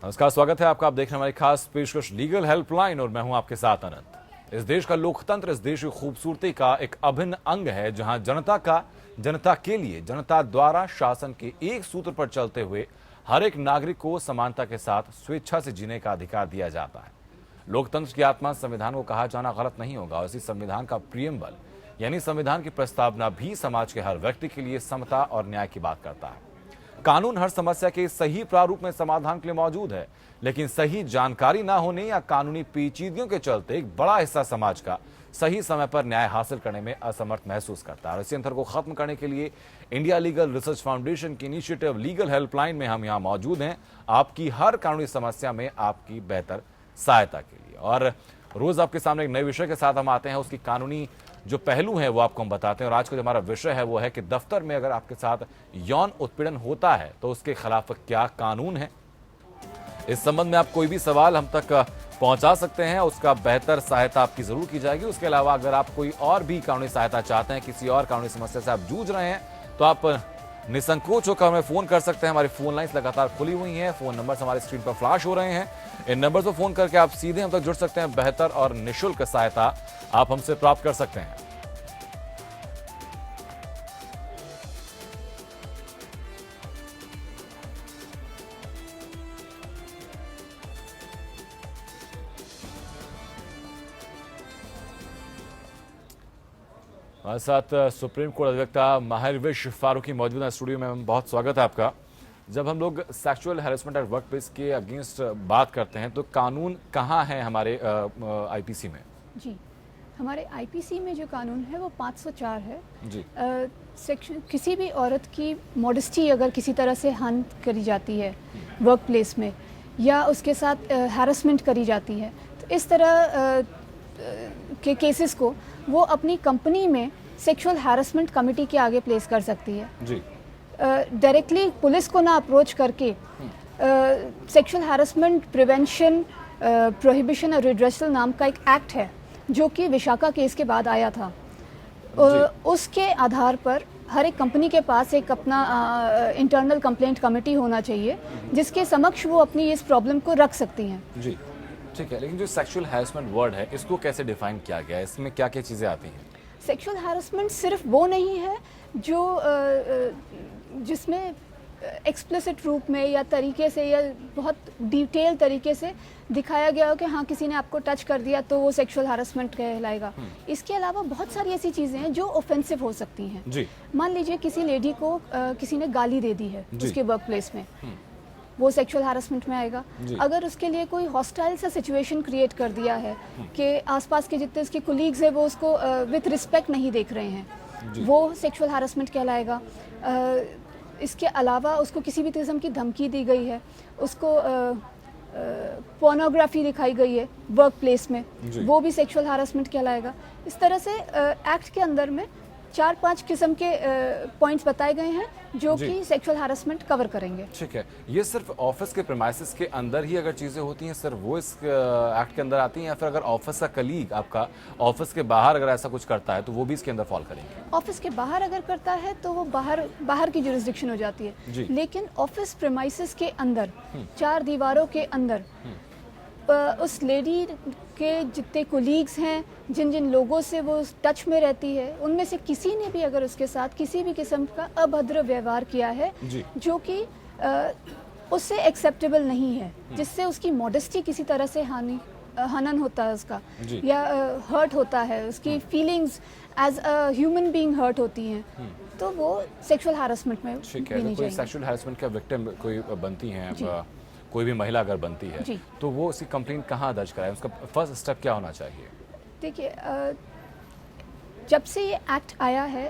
नमस्कार, स्वागत है आपका। आप देख रहे हैं हमारी खास पेशकश लीगल हेल्पलाइन और मैं हूं आपके साथ अनंत। इस देश का लोकतंत्र इस देश की खूबसूरती का एक अभिन्न अंग है, जहां जनता के लिए जनता द्वारा शासन के एक सूत्र पर चलते हुए हर एक नागरिक को समानता के साथ स्वेच्छा से जीने का अधिकार दिया जाता है। लोकतंत्र की आत्मा संविधान को कहा जाना गलत नहीं होगा और इसी संविधान का प्रियम्बल यानी संविधान की प्रस्तावना भी समाज के हर व्यक्ति के लिए समता और न्याय की बात करता है। कानून हर समस्या के सही प्रारूप में समाधान के लिए मौजूद है, लेकिन सही जानकारी ना होने या कानूनी पेचीदगियों के चलते एक बड़ा हिस्सा समाज का सही समय पर न्याय हासिल करने में असमर्थ महसूस करता है। और इसी अंतर को खत्म करने के लिए इंडिया लीगल रिसर्च फाउंडेशन की इनिशिएटिव लीगल हेल्पलाइन में हम यहाँ मौजूद हैं, आपकी हर कानूनी समस्या में आपकी बेहतर सहायता के लिए। और रोज आपके सामने एक नए विषय के साथ हम आते हैं, उसकी कानूनी जो पहलू है वो आपको हम बताते हैं। और आज का जो हमारा विषय है वो है कि दफ्तर में अगर आपके साथ यौन उत्पीड़न होता है तो उसके खिलाफ क्या कानून है। इस संबंध में आप कोई भी सवाल हम तक पहुंचा सकते हैं, उसका बेहतर सहायता आपकी जरूर की जाएगी। उसके अलावा अगर आप कोई और भी कानूनी सहायता चाहते हैं, किसी और कानूनी समस्या से आप जूझ रहे हैं, तो आप निसंकोच होकर हमें फोन कर सकते हैं। हमारी फोन लाइंस लगातार खुली हुई हैं, फोन नंबर्स हमारी स्क्रीन पर फ्लैश हो रहे हैं। इन नंबर्स पर फोन करके आप सीधे हम तक जुड़ सकते हैं। बेहतर और निःशुल्क सहायता आप हमसे प्राप्त कर सकते हैं। हमारे साथ सुप्रीम कोर्ट अधिवक्ता माहिरविश फारूकी मौजूद है स्टूडियो में। बहुत स्वागत है आपका। जब हम लोग sexual harassment at work place के अगेंस्ट बात करते हैं तो कानून कहाँ है हमारे आईपीसी में? जी, हमारे आईपीसी में जो कानून है वो 504 है जी। सेक्शन किसी भी औरत की मॉडेस्टी अगर किसी तरह से हानि करी जाती है वर्क प्लेस में या उसके साथ हैरेसमेंट करी जाती है, तो इस तरह के केसेस को वो अपनी कंपनी में सेक्सुअल हैरेसमेंट कमेटी के आगे प्लेस कर सकती है। जी। डायरेक्टली पुलिस को ना अप्रोच करके सेक्सुअल हैरेसमेंट प्रिवेंशन प्रोहिबिशन और रिड्रेसल नाम का एक एक्ट है जो कि विशाखा केस के बाद आया था। उसके आधार पर हर एक कंपनी के पास एक अपना इंटरनल कंप्लेंट कमेटी होना चाहिए जिसके समक्ष वो अपनी इस प्रॉब्लम को रख सकती हैं। जी, ठीक है। लेकिन जो सेक्सुअल हैरेसमेंट वर्ड है इसको कैसे डिफाइन किया गया है? इसमें क्या क्या चीज़ें आती हैं? सेक्सुअल हैरेसमेंट सिर्फ वो नहीं है जो जिसमें एक्सप्लिसिट रूप में या तरीके से या बहुत डिटेल तरीके से दिखाया गया हो कि हाँ किसी ने आपको टच कर दिया तो वो सेक्सुअल हैरेसमेंट कहलाएगा। इसके अलावा बहुत सारी ऐसी चीज़ें हैं जो ऑफेंसिव हो सकती हैं। जी। मान लीजिए किसी लेडी को किसी ने गाली दे दी है उसके वर्क प्लेस में, वो सेक्सुअल हैरेसमेंट में आएगा। अगर उसके लिए कोई हॉस्टाइल सा सिचुएशन क्रिएट कर दिया है कि आसपास के जितने उसके कोलीग्स हैं वो उसको विथ रिस्पेक्ट नहीं देख रहे हैं, वो सेक्सुअल हैरेसमेंट कहलाएगा। इसके अलावा उसको किसी भी किस्म की धमकी दी गई है, उसको पोर्नोग्राफी दिखाई गई है वर्क प्लेस में, वो भी सेक्सुअल हैरेसमेंट कहलाएगा। इस तरह से एक्ट के अंदर में 4-5 किस्म के पॉइंट्स बताए गए हैं जो कि सेक्सुअल हैरेसमेंट कवर करेंगे। ठीक है। ये सिर्फ ऑफिस के प्रीमाइसेस के अंदर ही अगर चीज़ें होती हैं सिर्फ वो इस एक्ट के अंदर आती हैं, या फिर अगर ऑफिस का कलीग आपका ऑफिस के बाहर अगर ऐसा कुछ करता है तो वो भी इसके अंदर फॉल करेंगे? ऑफिस के बाहर अगर करता है तो वो बाहर की जुरिस्डिक्शन हो जाती है। लेकिन ऑफिस प्रीमाइसेस के अंदर 4 दीवारों के अंदर उस लेडी के जितने कोलीग्स हैं, जिन जिन लोगों से वो टच में रहती है, उनमें से किसी ने भी अगर उसके साथ किसी भी किस्म का अभद्र व्यवहार किया है जो कि उससे एक्सेप्टेबल नहीं है, जिससे उसकी मॉडेस्टी किसी तरह से हनन होता है उसका, या हर्ट होता है, उसकी feelings as a human being hurt होती हैं, तो वो सेक्सुअल हैरेसमेंट में ठीक है। कोई सेक्सुअल हैरेसमेंट का विक्टिम कोई बनती हैं, कोई भी महिला अगर बनती है तो वो उसकी कंप्लेंट कहाँ दर्ज कराए? उसका फर्स्ट स्टेप क्या होना चाहिए? देखिए, जब से ये एक्ट आया है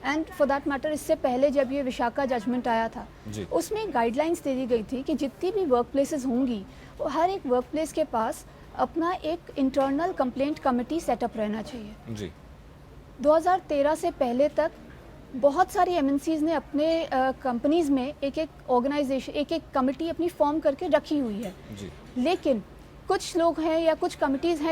एंड फॉर दैट मैटर इससे पहले जब ये विशाखा जजमेंट आया था, उसमें गाइडलाइंस दे दी गई थी कि जितनी भी वर्क प्लेसेस होंगी वो हर एक वर्क प्लेस के पास अपना एक इंटरनल कंप्लेंट कमेटी सेटअप रहना चाहिए। जी। 2013 से पहले तक बहुत सारी एमएनसीज ने अपने कंपनीज में एक ऑर्गेनाइजेशन एक कमेटी अपनी फॉर्म करके रखी हुई है। लेकिन कुछ लोग हैं या कुछ कंपनीज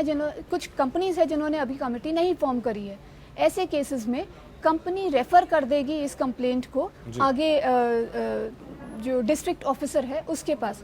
हैं जिन्होंने अभी कमेटी नहीं फॉर्म करी है। ऐसे केसेस में कंपनी रेफर कर देगी इस कंप्लेंट को आगे जो डिस्ट्रिक्ट ऑफिसर है उसके पास।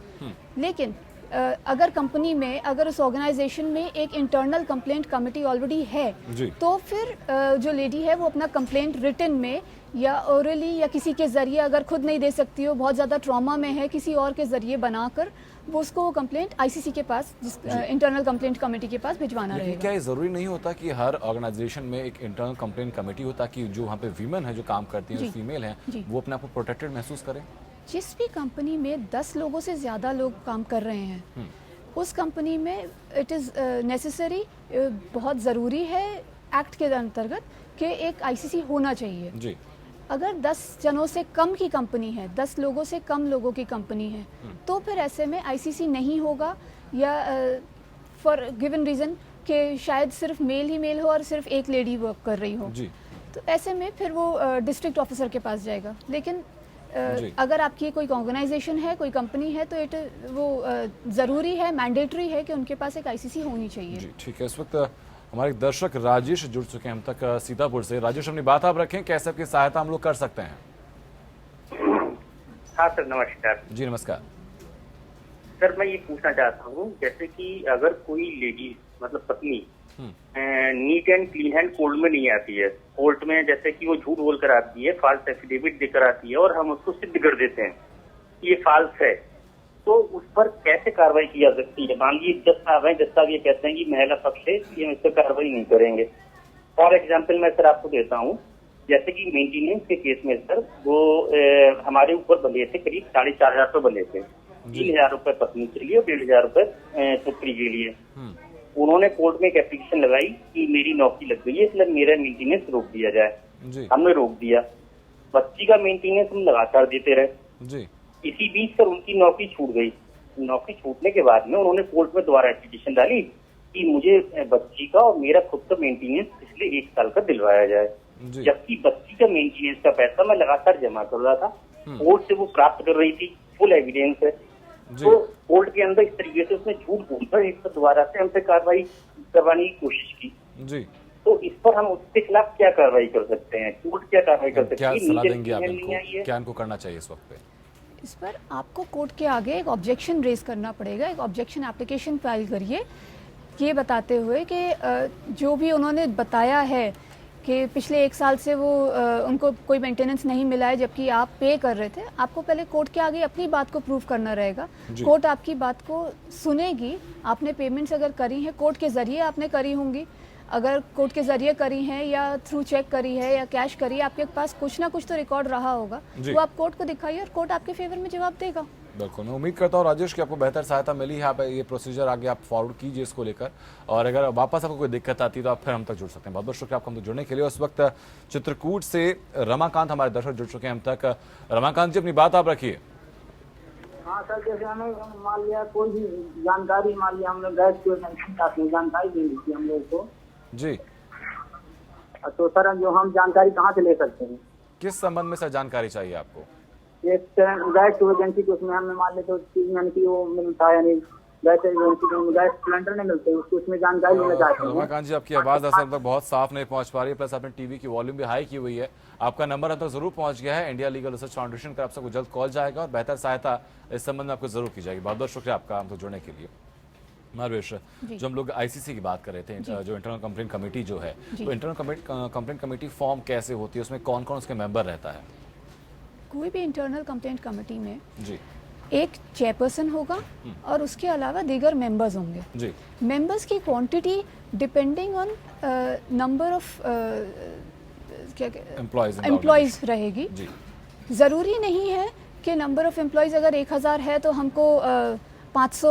लेकिन अगर कंपनी में, अगर उस ऑर्गेनाइजेशन में एक इंटरनल कंप्लेंट कमेटी ऑलरेडी है, तो फिर जो लेडी है वो अपना कंप्लेंट रिटन में या ओरली या किसी के जरिए, अगर खुद नहीं दे सकती हो, बहुत ज़्यादा ट्रॉमा में है, किसी और के जरिए बनाकर वो उसको कंप्लेंट आईसीसी के पास, इंटरनल कंप्लेंट कमेटी के पास भिजवाना रहेगा। क्या ये जरूरी नहीं होता कि हर ऑर्गेनाइजेशन में एक इंटरनल कंप्लेंट कमेटी हो, ताकि जो वहाँ पे वीमेन है जो काम करती हैं, फीमेल हैं, वो अपने आप को प्रोटेक्टेड महसूस करें? जिस भी कंपनी में 10 लोगों से ज़्यादा लोग काम कर रहे हैं, उस कंपनी में इट इज़ नेसेसरी, बहुत ज़रूरी है एक्ट के अंतर्गत कि एक आईसीसी होना चाहिए जी। अगर 10 जनों से कम की कंपनी है, 10 लोगों से कम लोगों की कंपनी है, तो फिर ऐसे में आईसीसी नहीं होगा, या फॉर गिवन रीज़न कि शायद सिर्फ मेल ही मेल हो और सिर्फ एक लेडी वर्क कर रही हो जी। तो ऐसे में फिर वो डिस्ट्रिक्ट ऑफिसर के पास जाएगा। लेकिन अगर आपकी कोई ऑर्गेनाइजेशन है, कोई कंपनी है, तो वो ज़रूरी है, मैंडेटरी है कि उनके पास एक आईसीसी होनी चाहिए जी। ठीक है, इस वक्त हमारे दर्शक राजेश जुड़ चुके हैं हम तक सीतापुर से। राजेश, अपनी बात आप रखें, कैसे आपकी सहायता हम लोग कर सकते हैं? हाँ सर, नमस्कार जी। नमस्कार सर, मैं ये पूछना चाहता हूँ, जैसे कि अगर कोई लेडी, मतलब पत्नी, neat and clean hand court में नहीं आती है, कोर्ट में जैसे कि वो झूठ बोल कर आती है, फाल्स एफिडेविट देकर आती है, और हम उसको सिद्ध कर देते हैं कि ये फाल्स है, तो उस पर कैसे कार्रवाई की जा सकती है? मान लीजिए जज साहब हैं, जज साहब ये कहते हैं कि महिला पक्ष है, ये हम इस पर कार्रवाई नहीं करेंगे। फॉर एग्जाम्पल मैं सर आपको देता हूँ, जैसे कि मेंटेनेंस के केस में सर वो हमारे ऊपर बंधे थे, करीब 4,500 रुपए बंधे थे, 3,000 रुपए पत्नी के लिए और 1,500 रुपए पुत्री के लिए। उन्होंने कोर्ट में एक एप्लीकेशन लगाई कि मेरी नौकरी लग गई है, इसलिए मेरा मेंटेनेंस रोक दिया जाए। हमने रोक दिया, बच्ची का मेंटेनेंस हम लगातार देते रहे। इसी बीच सर उनकी नौकरी छूट गई। नौकरी छूटने के बाद में उन्होंने कोर्ट में दोबारा एप्लीकेशन डाली कि मुझे बच्ची का और मेरा खुद का मेंटेनेंस पिछले 1 साल का दिलवाया जाए, जबकि बच्ची का मेंटेनेंस का पैसा मैं लगातार जमा कर रहा था, कोर्ट से वो प्राप्त कर रही थी, फुल एविडेंस है। तो कोर्ट के अंदर इस तरीके से उसने झूठ बोलकर एक दोबारा से हमसे कार्रवाई करवाने की कोशिश की जी। तो इस पर हम उसके खिलाफ क्या कार्रवाई कर सकते हैं? कोर्ट क्या कार्रवाई कर सकती है? क्या सलाह देंगे आप इनको? क्या इनको करना चाहिए इस वक्त पे? इस पर आपको कोर्ट के आगे एक ऑब्जेक्शन रेज करना पड़ेगा, एक ऑब्जेक्शन एप्लीकेशन फाइल करिए, ये बताते हुए कि जो भी उन्होंने बताया है कि पिछले 1 साल से वो उनको कोई मेंटेनेंस नहीं मिला है, जबकि आप पे कर रहे थे। आपको पहले कोर्ट के आगे अपनी बात को प्रूव करना रहेगा, कोर्ट आपकी बात को सुनेगी। आपने पेमेंट्स अगर करी हैं, कोर्ट के ज़रिए आपने करी होंगी, अगर कोर्ट के ज़रिए करी हैं या थ्रू चेक करी है या कैश करी है, आपके पास कुछ ना कुछ तो रिकॉर्ड रहा होगा, वो आप कोर्ट को दिखाइए और कोर्ट आपके फेवर में जवाब देगा। बिल्कुल, मैं उम्मीद करता हूँ राजेश कि आपको बेहतर सहायता मिली है। आप ये प्रोसीजर आगे आप फॉरवर्ड कीजिए इसको लेकर, और अगर वापस आपको कोई दिक्कत आती है तो आप फिर हम तक जुड़ सकते हैं। बहुत बहुत शुक्रिया आपको हम तक जुड़ने के लिए। उस वक्त चित्रकूट से रमाकांत हमारे दर्शक जुड़ चुके हैं हम तक। रमाकांत जी, अपनी बात आप रखिए। हाँ सर, जैसे हमें मान लिया कोई भी जानकारी, मान लिया हमने गैस की जानकारी दे दी थी हम लोग को जी, तो सर जो हम जानकारी कहाँ से ले सकते हैं? किस संबंध में सर जानकारी चाहिए आपको? एक गैस एजेंसी के उसमें हमने मान लिया तो यानी कि वो मिलता है, यानी गैस एजेंसी को गैस सिलेंडर नहीं मिलते, उसको उसमें जानकारी लेना चाहते हैं। रमाकांत जी, आपकी आवाज़ असल में बहुत साफ नहीं पहुंच पा रही है, प्लस आपने टीवी की वॉल्यूम भी हाई की हुई है। आपका नंबर अब तक जरूर पहुंच गया है। इंडिया लीगल रिसर्च फाउंडेशन का आप सबको जल्द कॉल जाएगा और बेहतर सहायता इस संबंध में आपको जरूर की जाएगी। बहुत बहुत शुक्रिया आपका हमसे जुड़ने के लिए। मारवेश, जो हम लोग आईसीसी की बात कर रहे थे, जो इंटरनल कंप्लेंट कमेटी जो है, तो इंटरनल कंप्लेंट कमेटी फॉर्म कैसे होती है, उसमें कौन कौन उसके मेंबर रहता है? कोई भी इंटरनल कंप्लेंट कमेटी में जी एक चेयरपर्सन होगा और उसके अलावा दीगर मेंबर्स होंगे जी। मेंबर्स की quantity depending on number of employees रहेगी जी। ज़रूरी नहीं है कि नंबर ऑफ एम्प्लॉयज अगर 1000 है तो हमको 500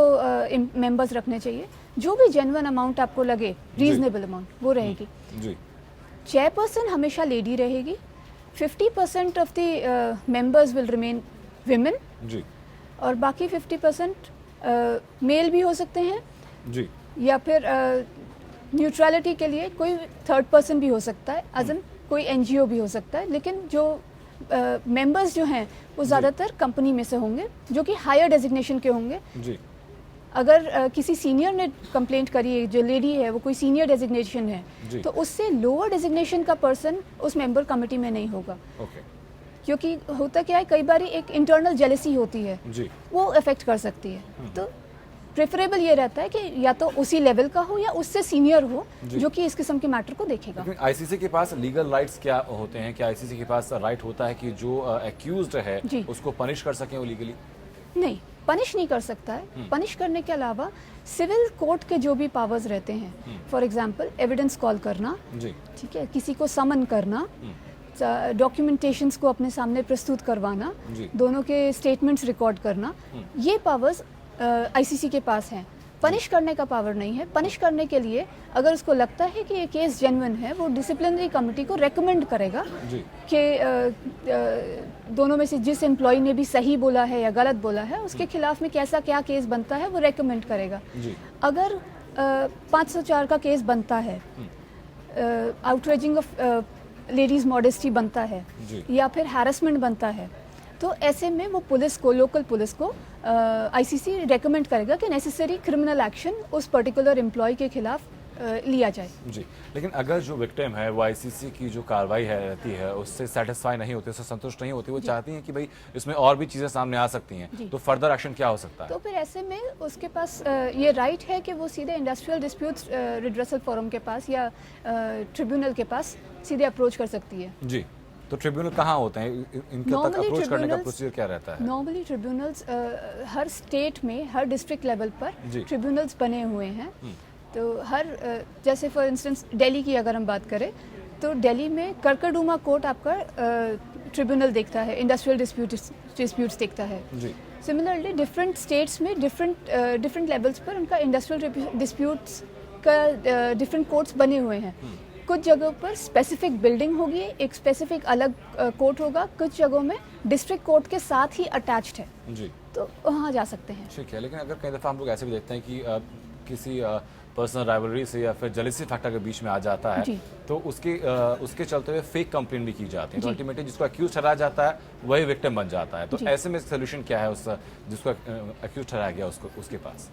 मेंबर्स रखने चाहिए। जो भी जेन्युइन अमाउंट आपको लगे, रीजनेबल अमाउंट, वो रहेगी जी। चेयरपर्सन हमेशा लेडी रहेगी। 50% of the members will remain women जी, और बाकी 50% मेल भी हो सकते हैं जी, या फिर न्यूट्रलिटी के लिए कोई थर्ड पर्सन भी हो सकता है, अजन कोई एनजीओ भी हो सकता है। लेकिन जो मेंबर्स जो हैं वो ज़्यादातर कंपनी में से होंगे, जो कि हायर डेजिग्नेशन के होंगे जी। अगर किसी सीनियर ने कंप्लेंट करी है, जो लेडी है वो कोई सीनियर डेजिग्नेशन है, तो उससे लोअर डेजिग्नेशन का पर्सन उस मेंबर कमेटी में नहीं होगा। क्योंकि होता क्या है, कई बार एक इंटरनल जेलसी होती है जी। वो अफेक्ट कर सकती है। तो प्रेफरेबल ये रहता है कि या तो उसी लेवल का हो या उससे सीनियर हो जो कि इस किस्म के मैटर को देखेगा। लेकिन आईसीसी के पास लीगल राइट्स क्या होते हैं? क्या आईसीसी के पास राइट होता है कि जो एक्यूज्ड है उसको पनिश कर सकें वो लीगली? नहीं, पनिश नहीं कर सकता है। पनिश करने के अलावा सिविल कोर्ट के जो भी पावर्स रहते हैं, फॉर एग्जांपल एविडेंस कॉल करना, ठीक है, किसी को समन करना, डॉक्यूमेंटेशंस को अपने सामने प्रस्तुत करवाना, दोनों के स्टेटमेंट्स रिकॉर्ड करना, ये पावर्स आईसीसी के पास हैं। पनिश करने का पावर नहीं है। पनिश करने के लिए अगर उसको लगता है कि ये केस जेन्युइन है, वो डिसिप्लिनरी कमेटी को रेकमेंड करेगा कि दोनों में से जिस एम्प्लॉय ने भी सही बोला है या गलत बोला है उसके खिलाफ में कैसा क्या केस बनता है वो रेकमेंड करेगा। अगर 504 का केस बनता है, आउटरेजिंग ऑफ लेडीज मॉडेस्टी बनता है या फिर हैरेसमेंट बनता है, तो ऐसे में वो पुलिस को, लोकल पुलिस को आईसीसी रेकमेंड करेगा कि नेसेसरी क्रिमिनल एक्शन उस पर्टिकुलर एम्प्लॉय के खिलाफ लिया जाए। जी, लेकिन अगर जो विक्टिम है वो आईसीसी की जो कार्रवाई है रहती है उससे सेटिस्फाई नहीं होती, उससे संतुष्ट नहीं होती, वो चाहती हैं कि भाई इसमें और भी चीज़ें सामने आ सकती हैं, तो फर्दर एक्शन क्या हो सकता है? तो फिर ऐसे में उसके पास ये राइट है कि वो सीधे इंडस्ट्रियल डिस्प्यूट्स रिड्रेसल फोरम के पास या ट्रिब्यूनल के पास सीधे अप्रोच कर सकती है। जी, तो ट्रिब्यूनल कहाँ होते हैं? इनके तक अप्रोच करने का प्रोसीजर क्या रहता है? नॉर्मली ट्रिब्यूनल्स हर स्टेट में, हर डिस्ट्रिक्ट लेवल पर ट्रिब्यूनल्स बने हुए हैं। तो हर जैसे फॉर इंस्टेंस दिल्ली की अगर हम बात करें तो दिल्ली में कर्करडूमा कोर्ट आपका ट्रिब्यूनल देखता है, इंडस्ट्रियल डिस्प्यूट्स देखता है। सिमिलरली डिफरेंट स्टेट्स में डिफरेंट लेवल्स पर उनका इंडस्ट्रियल डिस्प्यूट्स का डिफरेंट कोर्ट्स बने हुए हैं। कुछ जगहों पर स्पेसिफिक बिल्डिंग होगी, एक स्पेसिफिक अलग कोर्ट होगा, कुछ जगहों में डिस्ट्रिक्ट कोर्ट के साथ ही अटैच्ड है, तो वहाँ जा सकते हैं। ठीक है, लेकिन अगर कई दफ़ा हम लोग ऐसे भी देखते हैं कि किसी पर्सनल राइवलरी से या फिर जेलसी फैक्टर के बीच में आ जाता है तो उसके चलते हुए फेक कंप्लेंट भी की जाती है, तो अल्टीमेटली जिसको अक्यूज ठहराया जाता है वही विक्टिम बन जाता है। तो ऐसे में सोल्यूशन क्या है उस जिसको अक्यूज ठहराया गया उसके पास?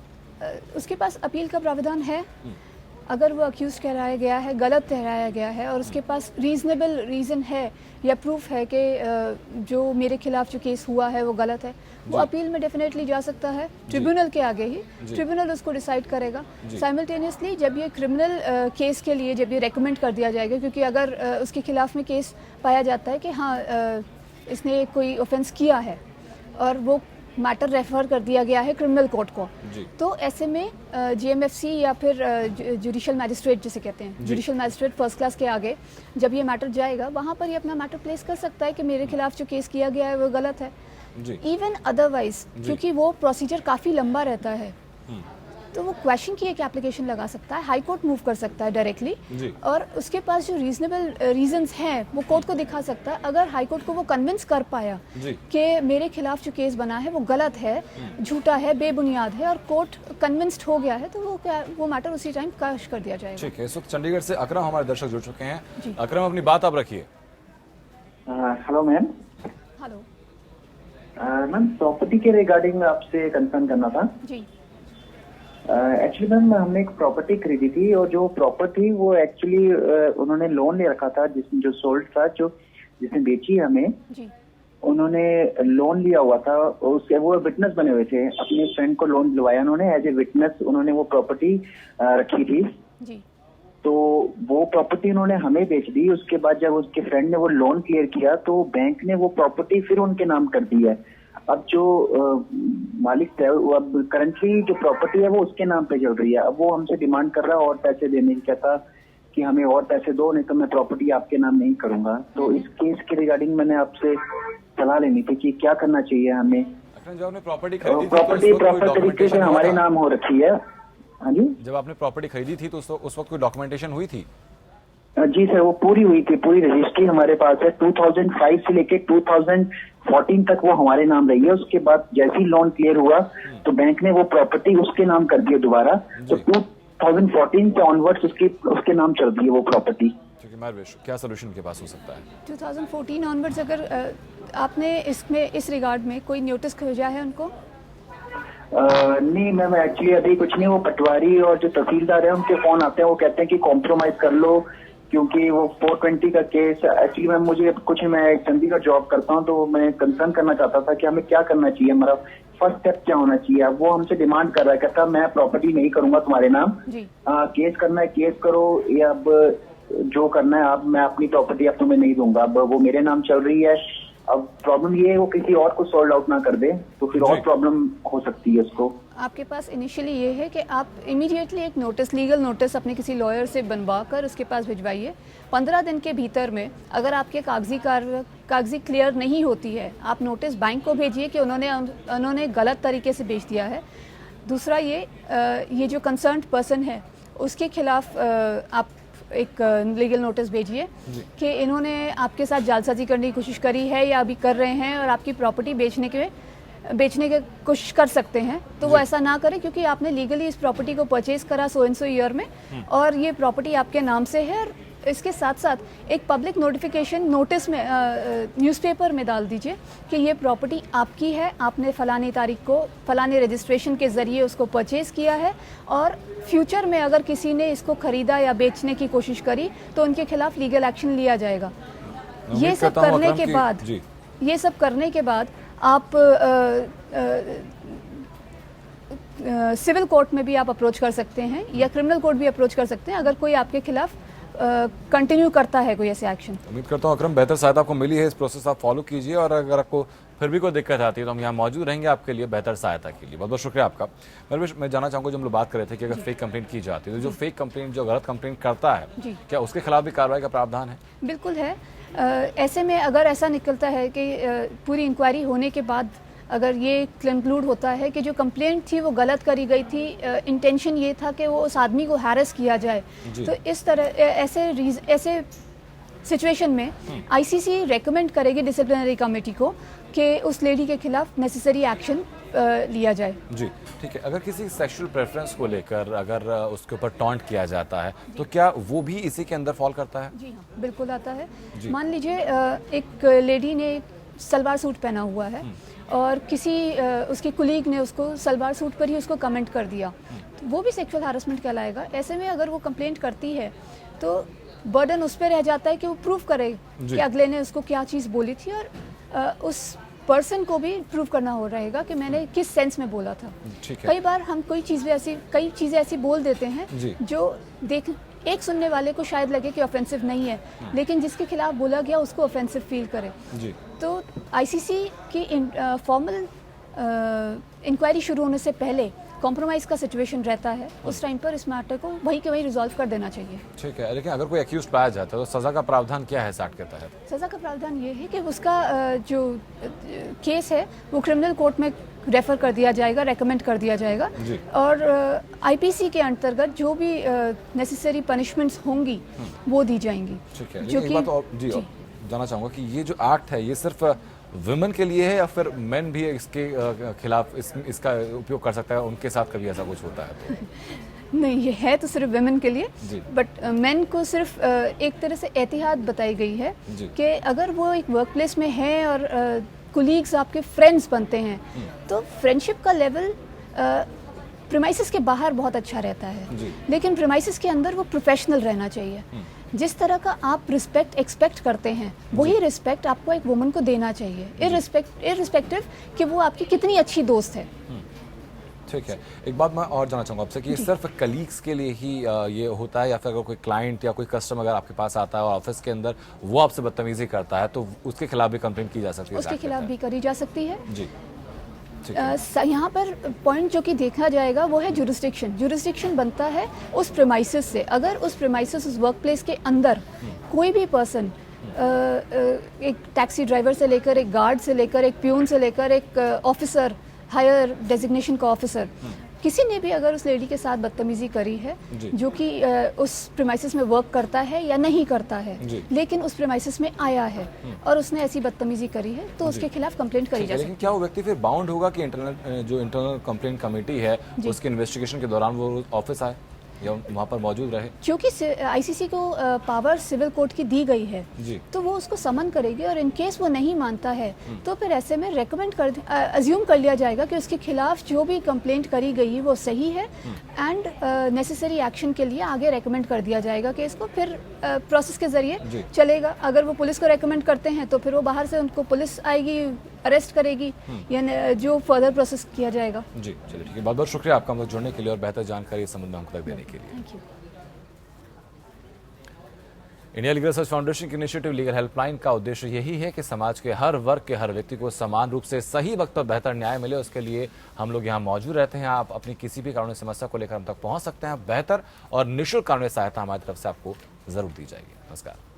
उसके पास अपील का प्रावधान है। अगर वो अक्यूज ठहराया गया है, गलत ठहराया गया है और उसके पास रीजनेबल रीज़न है या प्रूफ है कि जो मेरे खिलाफ जो केस हुआ है वो गलत है, वो अपील में डेफिनेटली जा सकता है ट्रिब्यूनल के आगे ही। ट्रिब्यूनल उसको डिसाइड करेगा। साइमल्टेनियसली जब ये क्रिमिनल केस के लिए जब ये रेकमेंड कर दिया जाएगा, क्योंकि अगर उसके खिलाफ में केस पाया जाता है कि हाँ इसने कोई ऑफेंस किया है और वो मैटर रेफर कर दिया गया है क्रिमिनल कोर्ट को, तो ऐसे में जीएमएफसी या फिर जुडिशियल मैजिस्ट्रेट जिसे कहते हैं, जुडिशियल मैजिस्ट्रेट फर्स्ट क्लास के आगे जब ये मैटर जाएगा वहाँ पर ये अपना मैटर प्लेस कर सकता है कि मेरे खिलाफ जो केस किया गया है वो गलत है। इवन अदरवाइज क्योंकि वो प्रोसीजर काफ़ी लंबा रहता है तो वो क्वेश्चन की एक एप्लीकेशन लगा सकता है, हाई कोर्ट मूव कर सकता है डायरेक्टली, और उसके पास जो रीजनेबल रीजंस हैं वो कोर्ट को दिखा सकता है। अगर हाई कोर्ट को वो कन्विंस कर पाया कि मेरे खिलाफ जो केस बना है वो गलत है, झूठा है, बेबुनियाद है, और कोर्ट कन्विंस्ड हो गया है, तो वो मैटर उसी टाइम काश कर दिया जाएगा। ठीक है, इस वक्त चंडीगढ़ से अकरम हमारे दर्शक जुड़ चुके हैं। अकरम, अपनी बात आप रखिए। Hello ma'am. Hello ma'am, property के रिगार्डिंग आपसे कंसर्न करना था। जी। एक्चुअली मैम हमने एक प्रॉपर्टी खरीदी थी और जो प्रॉपर्टी वो एक्चुअली उन्होंने लोन ले रखा था, जो सोल्ड था, जो जिसने बेची हमें जी। उन्होंने लोन लिया हुआ था, उसके वो विटनेस बने हुए थे, अपने फ्रेंड को लोन दिलवाया उन्होंने, एज ए विटनेस उन्होंने वो प्रॉपर्टी रखी थी जी। तो वो प्रॉपर्टी उन्होंने हमें बेच दी। उसके बाद जब उसके फ्रेंड ने वो लोन क्लियर किया तो बैंक ने वो प्रॉपर्टी फिर उनके नाम कर दी है। अब जो मालिक है वो अब करंटली जो प्रॉपर्टी है वो उसके नाम पे चल रही है। अब वो हमसे डिमांड कर रहा है और पैसे देने की, कहता कि हमें और पैसे दो, नहीं तो मैं प्रॉपर्टी आपके नाम नहीं करूंगा। तो इस केस के रिगार्डिंग मैंने आपसे सलाह लेनी थी कि क्या करना चाहिए हमें। जब आपने प्रॉपर्टी प्रॉपर तरीके से हमारे नाम हो रखी है। हाँ जी, जब आपने प्रॉपर्टी खरीदी थी तो उस वक्त कोई डॉक्यूमेंटेशन हुई थी? जी सर, वो पूरी हुई थी, पूरी रजिस्ट्री हमारे पास है। 2005 से लेके 2014 तक वो हमारे नाम रही है। उसके बाद जैसे ही लोन क्लियर हुआ तो बैंक ने वो प्रॉपर्टी उसके नाम कर दिया दोबारा, तो 2014 से ऑनवर्ड्स उसके नाम चल रही है वो प्रॉपर्टी। क्या सोल्यूशन के पास हो सकता है? 2014 ऑनवर्ड्स अगर आपने इस रिगार्ड में कोई नोटिस भेजा है उनको? नहीं मैम, एक्चुअली अभी कुछ नहीं। वो पटवारी और जो तहसीलदार है उनके फोन आते हैं, वो कहते हैं कि कॉम्प्रोमाइज कर लो, क्योंकि वो 420 का केस एक्चुअली मैम मुझे कुछ, मैं चंडीगढ़ जॉब करता हूँ तो मैं कंसर्न करना चाहता था कि हमें क्या करना चाहिए, हमारा फर्स्ट स्टेप क्या होना चाहिए। अब वो हमसे डिमांड कर रहा है, कहता मैं प्रॉपर्टी नहीं करूंगा तुम्हारे नाम, केस करना है केस करो, या अब जो करना है आप, मैं अपनी प्रॉपर्टी अब तुम्हें नहीं दूंगा। अब वो मेरे नाम चल रही है, अब प्रॉब्लम ये है वो किसी और को सॉल्व आउट ना कर दे तो फिर और प्रॉब्लम हो सकती है उसको। आपके पास इनिशियली ये है कि आप इमीडिएटली एक नोटिस, लीगल नोटिस अपने किसी लॉयर से बनवा कर उसके पास भिजवाइए। 15 दिन के भीतर में अगर आपके कागजी क्लियर नहीं होती है, आप नोटिस बैंक को भेजिए कि उन्होंने गलत तरीके से बेच दिया है। दूसरा ये जो कंसर्न्ड पर्सन है उसके खिलाफ आप एक लीगल नोटिस भेजिए कि इन्होंने आपके साथ जालसाजी करने की कोशिश करी है या अभी कर रहे हैं और आपकी प्रॉपर्टी बेचने की कोशिश कर सकते हैं, तो वो ऐसा ना करें क्योंकि आपने लीगली इस प्रॉपर्टी को परचेज करा सो एंड सो ईयर में और ये प्रॉपर्टी आपके नाम से है। और इसके साथ साथ एक पब्लिक नोटिफिकेशन नोटिस में न्यूज़पेपर में डाल दीजिए कि ये प्रॉपर्टी आपकी है, आपने फलानी तारीख को फलाने रजिस्ट्रेशन के ज़रिए उसको परचेज़ किया है और फ्यूचर में अगर किसी ने इसको खरीदा या बेचने की कोशिश करी तो उनके खिलाफ लीगल एक्शन लिया जाएगा। ये सब करने के बाद आप सिविल कोर्ट में भी आप अप्रोच कर सकते हैं या क्रिमिनल कोर्ट भी अप्रोच कर सकते हैं अगर कोई आपके खिलाफ कंटिन्यू करता है कोई ऐसे एक्शन। उम्मीद करता हूँ अकरम बेहतर सहायता आपको मिली है, इस प्रोसेस आप फॉलो कीजिए और अगर आपको फिर भी कोई दिक्कत आती है तो हम यहाँ मौजूद रहेंगे आपके लिए बेहतर सहायता के लिए। बहुत बहुत शुक्रिया आपका। मैं जानना चाहूँगा, जो हम लोग बात कर रहे थे कि अगर फेक कंप्लेंट की जाती है तो जो फेक कंप्लेंट, जो गलत कंप्लेंट करता है, क्या उसके खिलाफ भी कार्रवाई का प्रावधान है? बिल्कुल है। ऐसे में अगर ऐसा निकलता है कि पूरी इंक्वायरी होने के बाद अगर ये कंक्लूड होता है कि जो कंप्लेंट थी वो गलत करी गई थी, इंटेंशन ये था कि वो उस आदमी को हैरेस किया जाए, तो इस तरह ऐसे सिचुएशन में आईसीसी रेकमेंड करेगी डिसिप्लिनरी कमेटी को कि उस लेडी के खिलाफ नेसेसरी एक्शन लिया जाए। जी ठीक है। अगर किसी सेक्सुअल प्रेफरेंस को लेकर अगर उसके ऊपर टॉन्ट किया जाता है तो क्या वो भी इसी के अंदर फॉल करता है? जी हाँ, बिल्कुल आता है। मान लीजिए एक लेडी ने सलवार सूट पहना हुआ है और किसी उसके कुलीग ने उसको सलवार सूट पर ही उसको कमेंट कर दिया, तो वो भी सेक्सुअल हैरेसमेंट कहलाएगा। ऐसे में अगर वो कंप्लेंट करती है तो बर्डन उस पर रह जाता है कि वो प्रूव करे कि अगले ने उसको क्या चीज़ बोली थी और उस पर्सन को भी प्रूव करना हो रहेगा कि मैंने किस सेंस में बोला था। कई बार हम कई चीज़ें ऐसी बोल देते हैं जो एक सुनने वाले को शायद लगे कि ऑफेंसिव नहीं है, लेकिन जिसके खिलाफ बोला गया उसको ऑफेंसिव फील करे। तो आईसीसी की फॉर्मल इंक्वायरी शुरू होने से पहले कॉम्प्रोमाइज़ का सिचुएशन रहता है, उस टाइम पर इस मैटर को वहीं के वहीं रिजॉल्व कर देना चाहिए। ठीक है, लेकिन अगर कोई एक्यूज पाया जाता है तो सज़ा का प्रावधान क्या है एक्ट के तहत? सज़ा का प्रावधान ये है कि उसका जो केस है वो क्रिमिनल कोर्ट में रेफर कर दिया जाएगा, रेकमेंड कर दिया जाएगा और आईपीसी के अंतर्गत जो भी नेसेसरी पनिशमेंट्स होंगी वो दी जाएंगी। ठीक है, जो कि जानना चाहूँगा कि ये जो एक्ट है ये सिर्फ वुमेन के लिए है या फिर मेन भी इसके खिलाफ इसका उपयोग कर सकता है, उनके साथ कभी ऐसा कुछ होता है तो? नहीं, ये है तो सिर्फ वुमेन के लिए, बट मेन को सिर्फ एक तरह से एहतियात बताई गई है कि अगर वो एक वर्क प्लेस में है और कुलीग्स आपके फ्रेंड्स बनते हैं तो फ्रेंडशिप का लेवल प्रीमाइसेस के बाहर बहुत अच्छा रहता है, लेकिन प्रीमाइसेस के अंदर वो प्रोफेशनल रहना चाहिए। जिस तरह का आप रिस्पेक्ट एक्सपेक्ट करते हैं वही रिस्पेक्ट आपको एक वुमन को देना चाहिए, इररिस्पेक्टिव कि वो आपकी कितनी अच्छी दोस्त है। ठीक है, एक बात मैं और जानना चाहूँगा आपसे कि सिर्फ कलीग्स के लिए ही ये होता है या फिर अगर कोई क्लाइंट या कोई कस्टमर अगर आपके पास आता है और ऑफिस के अंदर वो आपसे बदतमीजी करता है तो उसके खिलाफ भी कंप्लेंट की जा सकती है? उसके खिलाफ भी करी जा सकती है जी। यहाँ पर पॉइंट जो कि देखा जाएगा वो है जुरिस्डिक्शन बनता है उस प्रेमाइसिस से। अगर उस प्रेमाइसिस उस वर्क प्लेस के अंदर कोई भी पर्सन एक टैक्सी ड्राइवर से लेकर एक गार्ड से लेकर एक प्यून से लेकर एक ऑफिसर, हायर डेजिग्नेशन का ऑफिसर, किसी ने भी अगर उस लेडी के साथ बदतमीजी करी है जो कि उस प्रीमाइसिस में वर्क करता है या नहीं करता है लेकिन उस प्रीमाइसिस में आया है और उसने ऐसी बदतमीजी करी है तो उसके खिलाफ कंप्लेंट करी जा सकती है। लेकिन क्या वो व्यक्ति फिर बाउंड होगा कि इंटरनल कंप्लेंट कमेटी है उसके इन्वेस्टिगेशन के दौरान वो ऑफिस आए? या वहाँ पर मौजूद रहे? क्योंकि आईसीसी को पावर सिविल कोर्ट की दी गई है जी। तो वो उसको समन करेगी और इन केस वो नहीं मानता है तो फिर ऐसे में रेकमेंड अज्यूम कर लिया जाएगा कि उसके खिलाफ जो भी कंप्लेंट करी गई है वो सही है एंड नेसेसरी एक्शन के लिए आगे रेकमेंड कर दिया जाएगा कि इसको फिर प्रोसेस के जरिए चलेगा। अगर वो पुलिस को रेकमेंड करते हैं तो फिर वो बाहर से उनको पुलिस आएगी, अरेस्ट करेगी या जो फर्दर प्रोसेस किया जाएगा। जी चलिए ठीक है, बहुत बहुत शुक्रिया आपका हमसे जुड़ने के लिए और बेहतर जानकारी इस संबंध में हमको तक देने के लिए। Thank you. India legal research foundation की इनिशिएटिव लीगल हेल्पलाइन का उद्देश्य यही है कि समाज के हर वर्ग के हर व्यक्ति को समान रूप से सही वक्त पर बेहतर न्याय मिले। उसके लिए हम लोग यहाँ मौजूद रहते हैं। आप अपनी किसी भी कानूनी समस्या को लेकर हम तक पहुंच सकते हैं। बेहतर और निःशुल्क कानूनी सहायता हमारी तरफ से आपको जरूर दी जाएगी। नमस्कार।